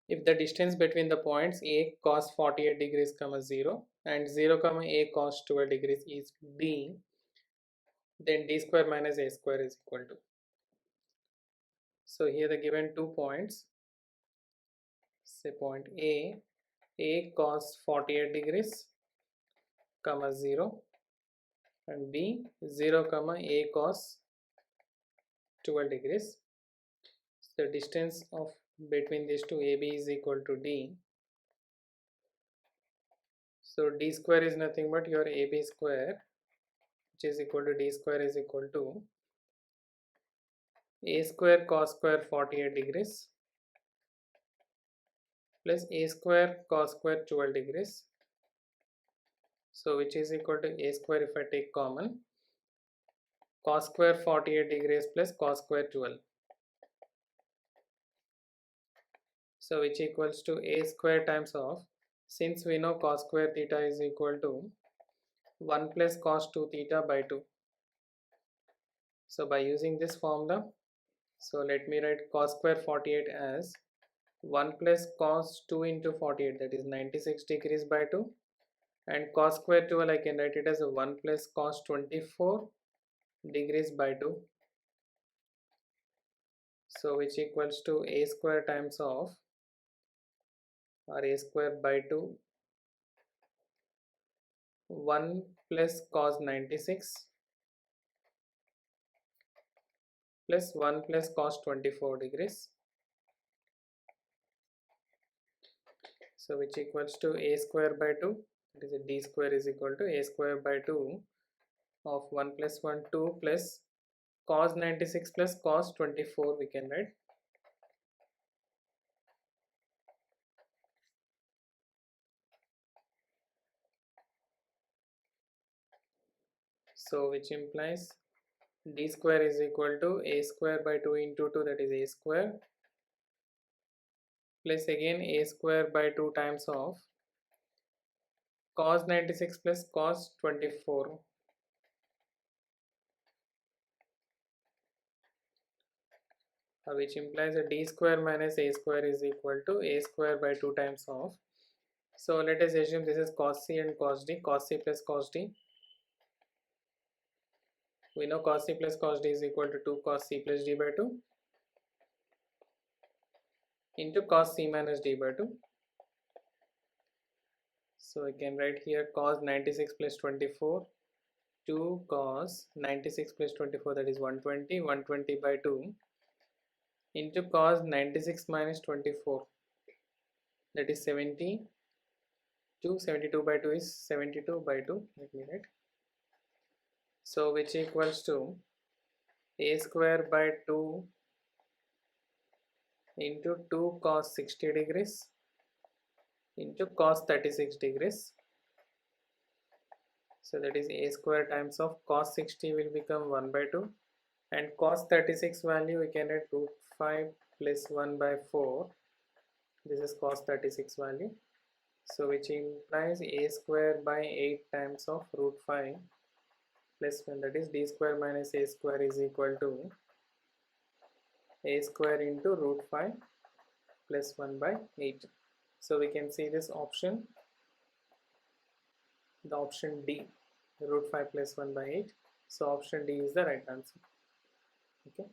if the distance between the points a cos 48 degrees comma 0 and 0 comma a cos 12 degrees is b, then d square minus a square is equal to. So here the given 2 points, say point a cos 48 degrees comma 0 and b 0 comma a cos 12 degrees. So the distance of between these two, ab is equal to d. So d square is nothing but your ab square, which is equal to d square is equal to a square cos square 48 degrees plus a square cos square 12 degrees. So which is equal to a square, if I take common, cos square 48 degrees plus cos square 12. So which equals to a square times of, since we know cos square theta is equal to 1 plus cos 2 theta by 2. So by using this formula, so let me write cos square 48 as 1 plus cos 2 into 48, that is 96 degrees by 2, and cos square 12 I can write it as a 1 plus cos 24 degrees by 2. So which equals to a square times of, or a square by 2, 1 plus cos 96 plus 1 plus cos 24 degrees. So which equals to a square by 2, that is a d square is equal to a square by 2 of 1 plus 1 2 plus cos 96 plus cos 24 we can write. So which implies d square is equal to a square by 2 into 2, that is a square, plus again a square by 2 times of cos 96 plus cos 24, which implies a d square minus a square is equal to a square by 2 times of. So let us assume this is cos c and cos d, cos c plus cos d. We know cos c plus cos d is equal to 2 cos c plus d by 2 into cos c minus d by 2. So I can write here cos 96 plus 24, 2 cos 96 plus 24, that is 120, 120 by 2 into cos 96 minus 24, that is 70. 72 by 2 is 72 by 2, let me write. So which equals to a square by 2 into 2 cos 60 degrees into cos 36 degrees. So that is a square times of cos 60 will become 1 by 2, and cos 36 value we can write root 5 plus 1 by 4. This is cos 36 value. So which implies a square by 8 times of root 5 plus 1, that is d square minus a square is equal to a square into root 5 plus 1 by 8. So we can see this option, the option D, root 5 plus 1 by 8. So option D is the right answer. Okay.